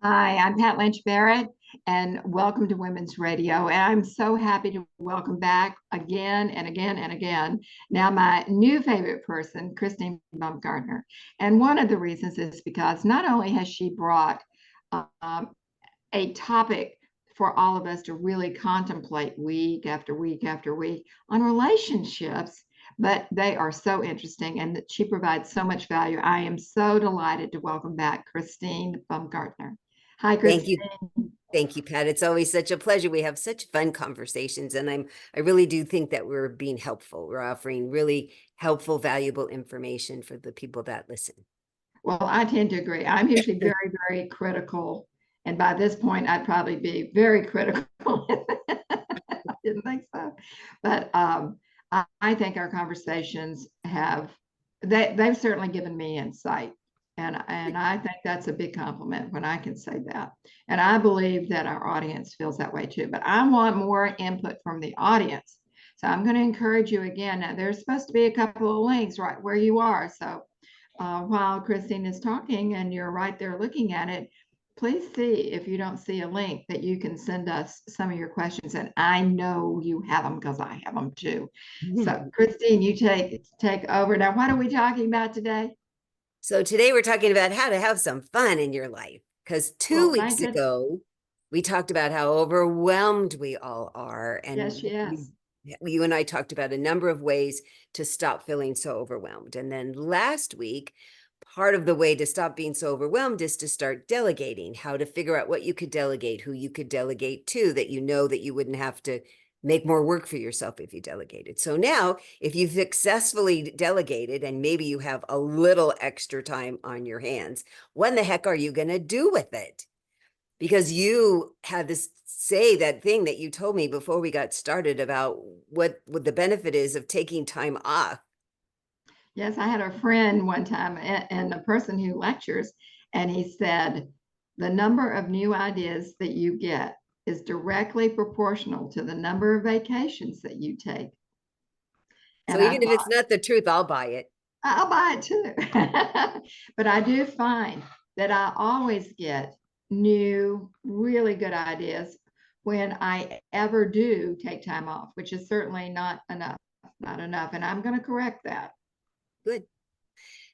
Hi, I'm Pat Lynch Barrett, and welcome to Women's Radio. And I'm so happy to welcome back again and again and again. Now, my new favorite person, Christine Baumgartner. And one of the reasons is because not only has she brought um, a topic for all of us to really contemplate week after week after week on relationships, but they are so interesting and that she provides so much value. I am so delighted to welcome back Christine Baumgartner. Hi, Thank Christine. you. Thank you, Pat. It's always such a pleasure. We have such fun conversations, and I really do think that we're being helpful. We're offering really helpful, valuable information for the people that listen. Well, I tend to agree. I'm usually very, very critical. And by this point, I'd probably be very critical. I didn't think so. But I think our conversations they've certainly given me insight. And I think that's a big compliment when I can say that. And I believe that our audience feels that way too. But I want more input from the audience. So I'm going to encourage you again. Now, there's supposed to be a couple of links right where you are. So while Christine is talking and you're right there looking at it, please see if you don't see a link that you can send us some of your questions. And I know you have them because I have them too. So Christine, you take over. Now, what are we talking about today? So today we're talking about how to have some fun in your life. Because two Well, weeks ago, we talked about how overwhelmed we all are. And yes. you and I talked about a number of ways to stop feeling so overwhelmed. And then last week, part of the way to stop being so overwhelmed is to start delegating, how to figure out what you could delegate, who you could delegate to, that you know that you wouldn't have to make more work for yourself if you delegated. So now, if you've successfully delegated and maybe you have a little extra time on your hands, what in the heck are you going to do with it? Because you had this say that thing that you told me before we got started about what the benefit is of taking time off. Yes, I had a friend one time and a person who lectures, and he said, the number of new ideas that you get is directly proportional to the number of vacations that you take. So And even if it's not the truth, I'll buy it. I'll buy it too. But I do find that I always get new, really good ideas when I ever do take time off, which is certainly not enough, not enough. And I'm going to correct that. Good.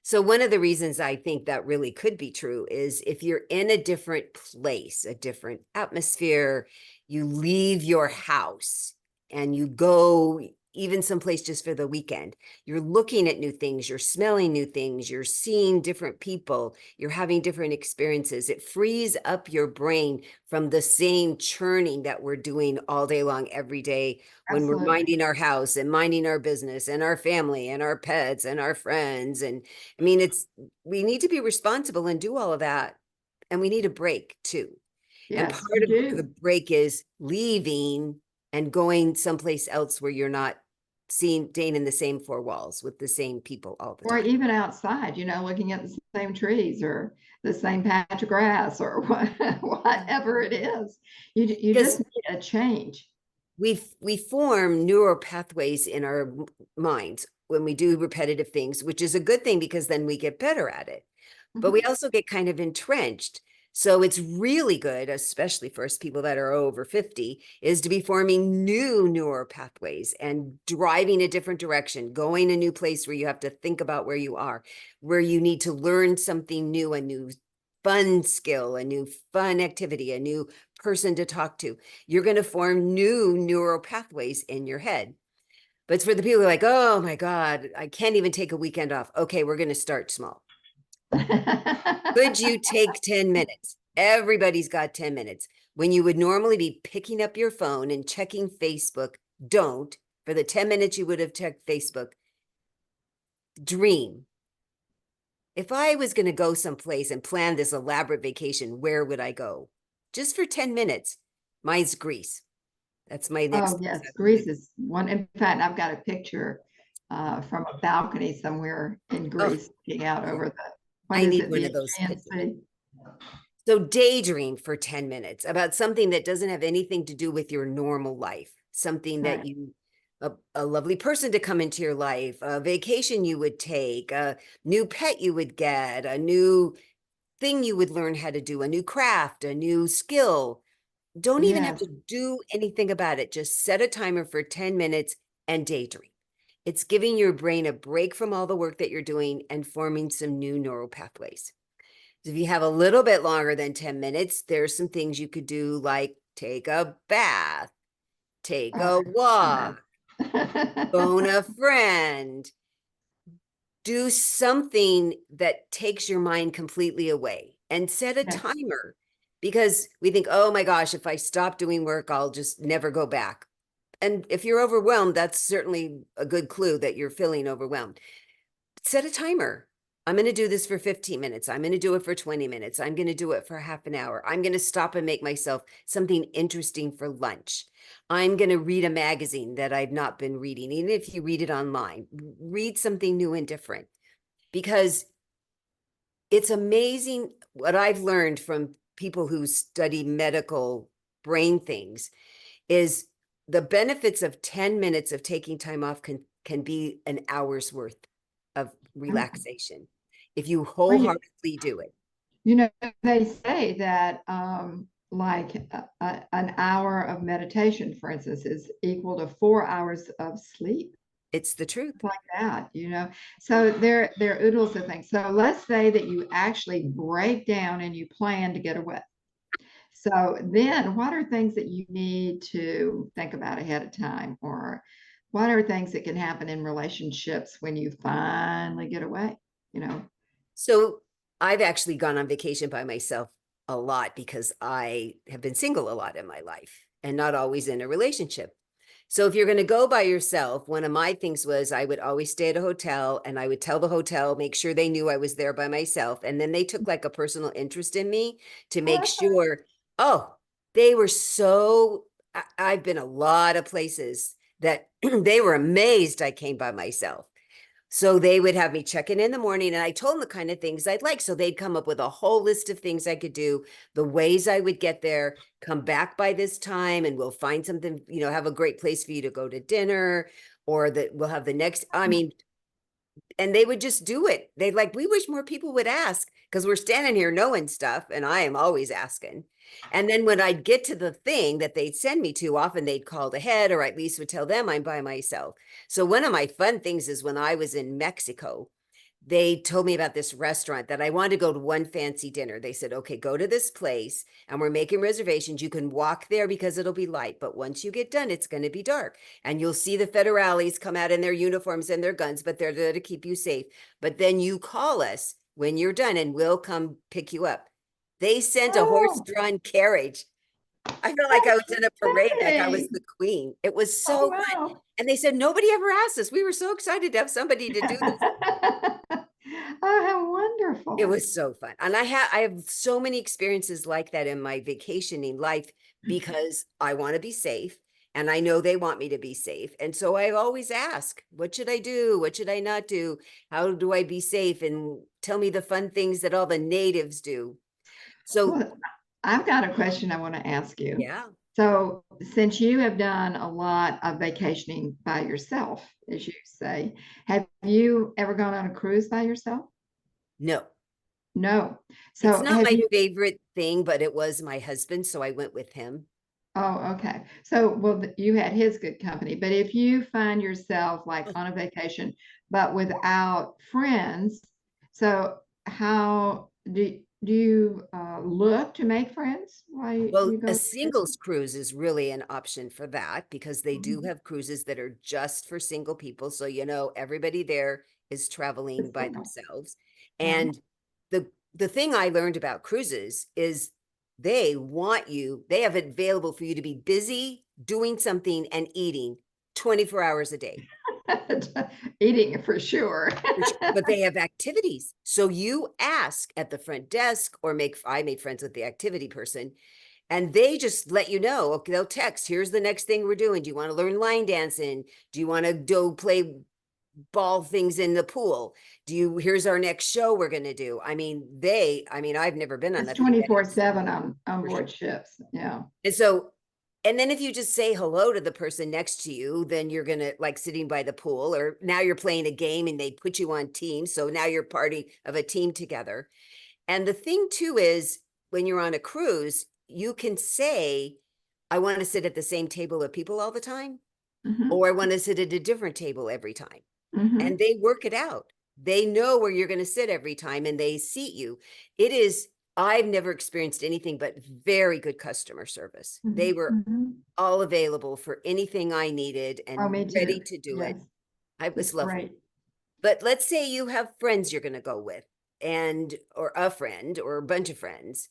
So one of the reasons I think that really could be true is if you're in a different place, a different atmosphere, you leave your house and you go even someplace just for the weekend, you're looking at new things, you're smelling new things, you're seeing different people, you're having different experiences. It frees up your brain from the same churning that we're doing all day long, every day, when Absolutely. we're minding our house and minding our business and our family and our pets and our friends. And I mean, we need to be responsible and do all of that. And we need a break too. And Yes, part you of the do. break is leaving and going someplace else where you're not staying in the same four walls with the same people all the Or time. even outside, looking at the same trees or the same patch of grass or whatever it is. You just Because need a change. we form neural pathways in our minds when we do repetitive things, which is a good thing because then we get better at it. But we also get kind of entrenched. So it's really good, especially for us people that are over 50, is to be forming new neural pathways and driving a different direction, going a new place where you have to think about where you are, where you need to learn something new, a new fun skill, a new fun activity, a new person to talk to. You're going to form new neural pathways in your head. But it's for the people who are like, oh my God, I can't even take a weekend off. Okay, we're going to start small. Could you take 10 minutes? Everybody's got 10 minutes. When you would normally be picking up your phone and checking Facebook, don't. For the 10 minutes you would have checked Facebook, dream. If I was going to go someplace and plan this elaborate vacation, where would I go? Just for 10 minutes. Mine's Greece. That's my next. Oh, yes, Greece is one. In fact, I've got a picture from a balcony somewhere in Greece looking out over I need the one of those Aegean Sea. So daydream for 10 minutes about something that doesn't have anything to do with your normal life, something that a lovely person to come into your life, a vacation you would take, a new pet you would get, a new thing you would learn how to do, a new craft, a new skill. Don't even have Yes. to do anything about it. Just set a timer for 10 minutes and daydream. It's giving your brain a break from all the work that you're doing and forming some new neural pathways. If you have a little bit longer than 10 minutes, there's some things you could do, like take a bath, take Oh a my walk, goodness. phone a friend, do something that takes your mind completely away, and set a Yes. timer, because we think, oh my gosh, if I stop doing work, I'll just never go back. And if you're overwhelmed, that's certainly a good clue that you're feeling overwhelmed. Set a timer. I'm going to do this for 15 minutes. I'm going to do it for 20 minutes. I'm going to do it for half an hour. I'm going to stop and make myself something interesting for lunch. I'm going to read a magazine that I've not been reading. Even if you read it online, read something new and different, because it's amazing what I've learned from people who study medical brain things is the benefits of 10 minutes of taking time off can be an hour's worth of relaxation if you Well, wholeheartedly do it. you know, they say that like an hour of meditation, for instance, is equal to 4 hours of sleep. It's the truth. Like that, you know. So there are oodles of things. So let's say that you actually break down and you plan to get away. So then what are things that you need to think about ahead of time? Or what are things that can happen in relationships when you finally get away, you know? So I've actually gone on vacation by myself a lot because I have been single a lot in my life and not always in a relationship. So if you're going to go by yourself, one of my things was I would always stay at a hotel, and I would tell the hotel, make sure they knew I was there by myself. And then they took like a personal interest in me to make sure, oh, they were so, I've been a lot of places that they were amazed I came by myself. So they would have me check in the morning, and I told them the kind of things I'd like. So they'd come up with a whole list of things I could do, the ways I would get there, come back by this time, and we'll find something, have a great place for you to go to dinner, or that we'll have the next, I mean, and they would just do it. They'd like, we wish more people would ask, because we're standing here knowing stuff, and I am always asking. And then when I'd get to the thing that they'd send me to, often they'd call ahead, or at least would tell them I'm by myself. So one of my fun things is when I was in Mexico, they told me about this restaurant that I wanted to go to one fancy dinner. They said, okay, go to this place and we're making reservations. You can walk there because it'll be light, but once you get done, it's going to be dark, and you'll see the federales come out in their uniforms and their guns, but they're there to keep you safe. But then you call us when you're done and we'll come pick you up. They sent a Oh, horse-drawn carriage. I felt like I was that's in a parade, like I was great. the queen. It was Oh, so fun. wow. And they said, nobody ever asked us. We were so excited to have somebody to do this. Oh, how It wonderful. was so fun. And I have so many experiences like that in my vacationing life, because I want to be safe and I know they want me to be safe. And so I always ask, what should I do? What should I not do? How do I be safe? And tell me the fun things that all the natives do. So Well, I've got a question I want to ask you. yeah, So, since you have done a lot of vacationing by yourself, as you say, have you ever gone on a cruise by yourself? no, No. it's So, not have my you? favorite thing, but it was my husband. So I went with him. Oh, okay. So, well, you had his good company. But if you find yourself like on a vacation, but without friends, so how do you look to make friends while Well, you a go singles cruise is really an option for that, because they do vacation? have cruises that are just for single people. So, everybody there is traveling It's by single. themselves. Yeah. And the thing I learned about cruises is they have it available for you to be busy doing something and eating 24 hours a day. Eating for sure. But they have activities. So you ask at the front desk, or I made friends with the activity person, and they just let you know. Okay, they'll text, here's the next thing we're doing. Do you want to learn line dancing? Do you want to go play ball things in the pool? Here's our next show we're going to do. I've never been on It's a big band. 24/7 on For sure. board ships. Yeah. And then if you just say hello to the person next to you, then you're going to like sitting by the pool, or now you're playing a game and they put you on teams. So now you're party of a team together. And the thing too is when you're on a cruise, you can say, I want to sit at the same table of people all the time, or I want to sit at a different table every time. And they work it out. They know where you're going to sit every time and they seat you. I've never experienced anything but very good customer service. They were all available for anything I needed Oh, and me ready too. to do Yes, it. It was it's lovely. great. But let's say you have friends you're going to go with, or a friend or a bunch of friends.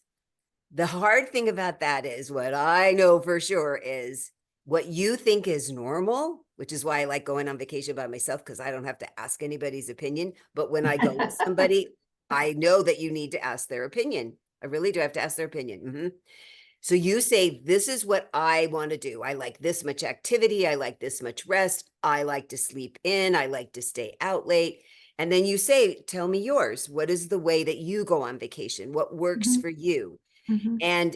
The hard thing about that is, what I know for sure is what you think is normal, which is why I like going on vacation by myself, because I don't have to ask anybody's opinion. But when I go with somebody, I know that you need to ask their opinion. I really do have to ask their opinion. So you say, this is what I want to do. I like this much activity. I like this much rest. I like to sleep in. I like to stay out late. And then you say, tell me yours. What is the way that you go on vacation? What works for you? And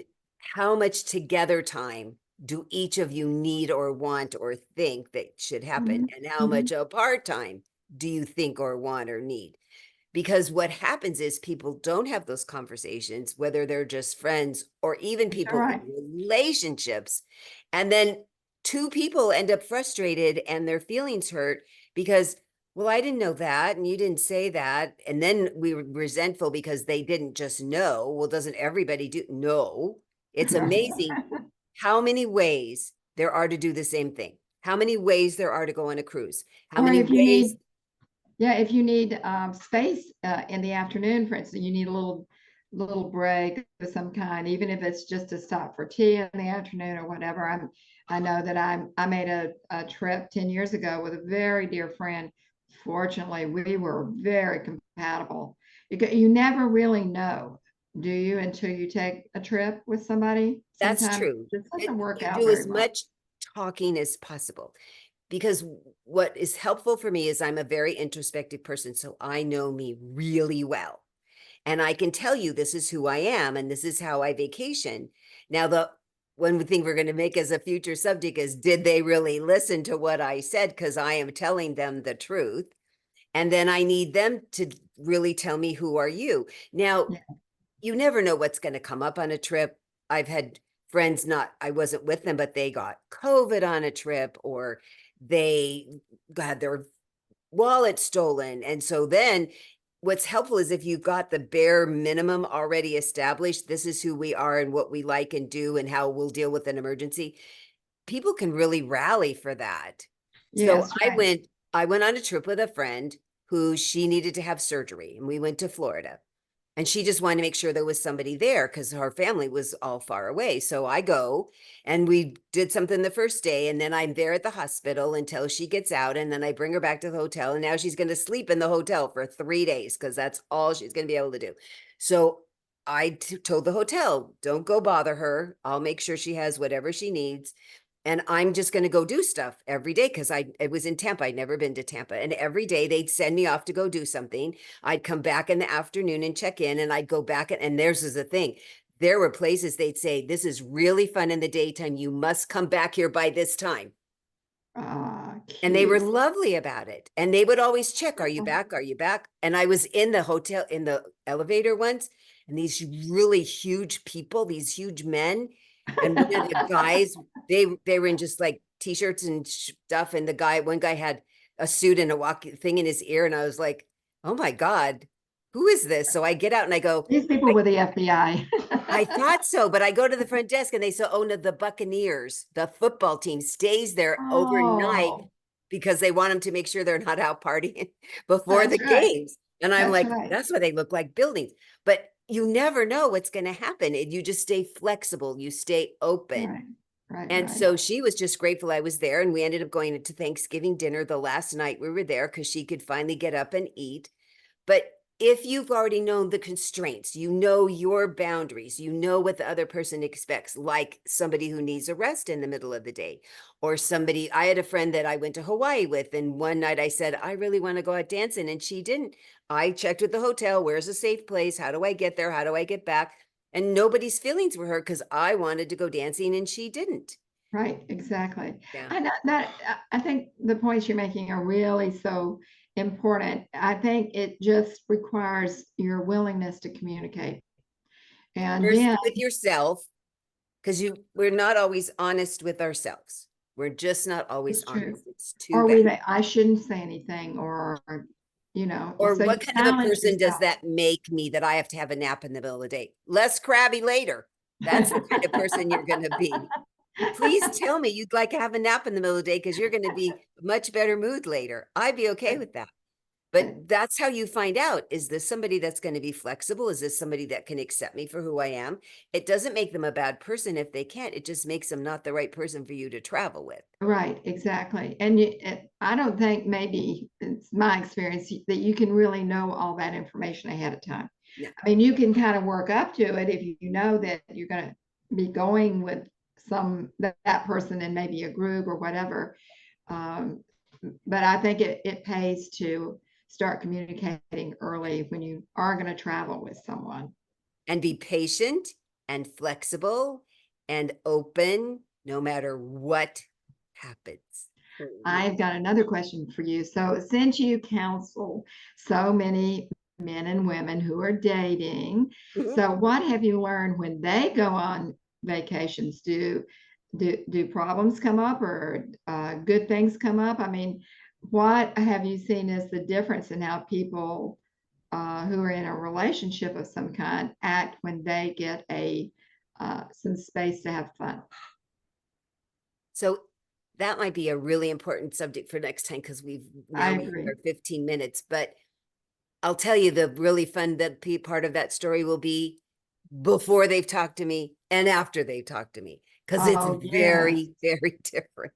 how much together time do each of you need or want or think that should happen? And how much apart time do you think or want or need? Because what happens is people don't have those conversations, whether they're just friends or even people in relationships. And then two people end up frustrated and their feelings hurt because, well, I didn't know that and you didn't say that. And then we were resentful because they didn't just know. Well, doesn't everybody do? No. It's amazing how many ways there are to do the same thing. How many ways there are to go on a cruise. How Or many if you ways. need, yeah, if you need space in the afternoon, for instance, you need a little break of some kind, even if it's just to stop for tea in the afternoon or whatever. I know that I made a trip 10 years ago with a very dear friend. Fortunately, we were very compatible. You never really know, do you, until you take a trip with somebody? That's Sometimes true. it doesn't work You out do as very well. much talking as possible, because what is helpful for me is I'm a very introspective person. So I know me really well. And I can tell you, this is who I am and this is how I vacation. Now, the one thing we're going to make as a future subject is, did they really listen to what I said? Because I am telling them the truth. And then I need them to really tell me, who are you? Now, Yeah. you never know what's going to come up on a trip. I've had friends, I wasn't with them, but they got COVID on a trip, or they got their wallet stolen. And so then what's helpful is if you've got the bare minimum already established, this is who we are and what we like and do and how we'll deal with an emergency, people can really rally for that. So Yes, right. I went on a trip with a friend who she needed to have surgery, and we went to Florida. And she just wanted to make sure there was somebody there because her family was all far away. So I go and we did something the first day, and then I'm there at the hospital until she gets out. And then I bring her back to the hotel. And now she's going to sleep in the hotel for 3 days because that's all she's going to be able to do. So I told the hotel, don't go bother her. I'll make sure she has whatever she needs. And I'm just going to go do stuff every day because it was in Tampa. I'd never been to Tampa. And every day they'd send me off to go do something. I'd come back in the afternoon and check in, and I'd go back. And theirs is the thing. There were places they'd say, this is really fun in the daytime. You must come back here by this time. And they were Cute. lovely about it. And they would always check, are you back? Are you back? And I was in the hotel, in the elevator once, and these really huge people, these huge men, and one of the guys, they were in just like t-shirts and stuff. And one guy had a suit and a walking thing in his ear. And I was like, oh my God, who is this? So I get out and I go, These people with the FBI. I thought so, but I go to the front desk and they say, oh no, the Buccaneers, the football team stays there overnight Oh, because they want them to make sure they're not out partying before the that's right. games. And I'm That's like, right. that's why they look like buildings. But you never know what's going to happen. And you just stay flexible. You stay open. Right. Right. And Right. so she was just grateful I was there. And we ended up going to Thanksgiving dinner the last night we were there because she could finally get up and eat. But if you've already known the constraints, you know your boundaries, you know what the other person expects, like somebody who needs a rest in the middle of the day, or somebody, I had a friend that I went to Hawaii with, and one night I said, I really want to go out dancing, and she didn't. I checked with the hotel, where's a safe place? How do I get there? How do I get back? And nobody's feelings were hurt because I wanted to go dancing and she didn't. Right. Exactly. Yeah. And I think the points you're making are really so important. I think it just requires your willingness to communicate. And First then with yourself, because we're not always honest with ourselves. We're just not always it's true. honest. It's too Or bad. I shouldn't say anything, or Or so you what kind of a challenge person does yourself. that make me that I have to have a nap in the middle of the day? Less crabby later. That's the kind of person you're going to be. Please tell me you'd like to have a nap in the middle of the day because you're going to be much better mood later. I'd be okay with that. But that's how you find out, is this somebody that's going to be flexible? Is this somebody that can accept me for who I am? It doesn't make them a bad person if they can't. It just makes them not the right person for you to travel with. Right, exactly. And I don't think, maybe it's my experience, that you can really know all that information ahead of time. Yeah. I mean, you can kind of work up to it if you know that you're going to be going with that person in maybe a group or whatever. But I think it pays to start communicating early when you are going to travel with someone. And be patient and flexible and open no matter what happens. I've got another question for you. So, since you counsel so many men and women who are dating, so what have you learned when they go on vacations? Do problems come up, or good things come up? I mean, what have you seen as the difference in how people who are in a relationship of some kind act when they get some space to have fun? So that might be a really important subject for next time, because we've I now made agree. our 15 minutes. But I'll tell you, the really fun part of that story will be before they've talked to me and after they've talked to me, because it's Oh, yes. very, very different.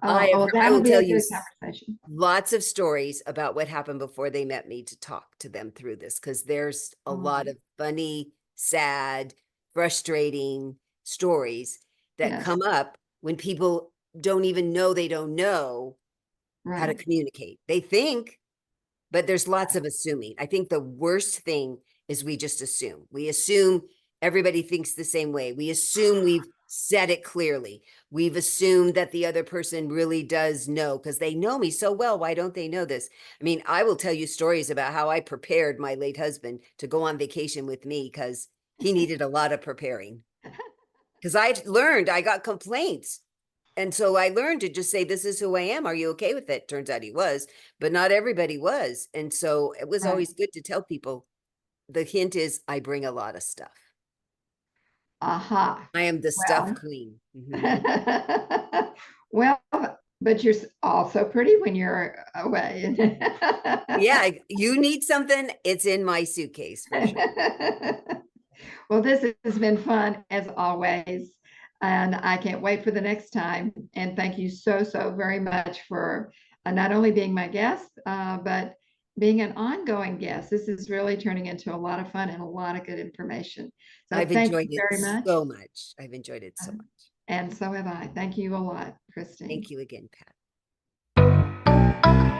I That'll will be tell a you good conversation. lots of stories about what happened before they met me to talk to them through this, because there's a lot of funny, sad, frustrating stories that Yes, come up when people don't even know they don't know how to right. communicate. They think, but there's lots of assuming. I think the worst thing is we just assume. We assume everybody thinks the same way. We assume we've said it clearly. We've assumed that the other person really does know, because they know me so well. Why don't they know this? I mean, I will tell you stories about how I prepared my late husband to go on vacation with me, because he needed a lot of preparing. Because I got complaints. And so I learned to just say, this is who I am. Are you okay with it? Turns out he was, but not everybody was. And so it was Right. always good to tell people, the hint is I bring a lot of stuff. Aha. I am the stuff Well, queen. Mhm. well, but you're also pretty when you're away. Yeah, you need something, it's in my suitcase for sure. Well, this has been fun as always, and I can't wait for the next time. And thank you so, so very much for not only being my guest, but being an ongoing guest. This is really turning into a lot of fun and a lot of good information. So I've thank you enjoyed it very much. so much. I've enjoyed it so much. And so have I. Thank you a lot, Christine. Thank you again, Pat.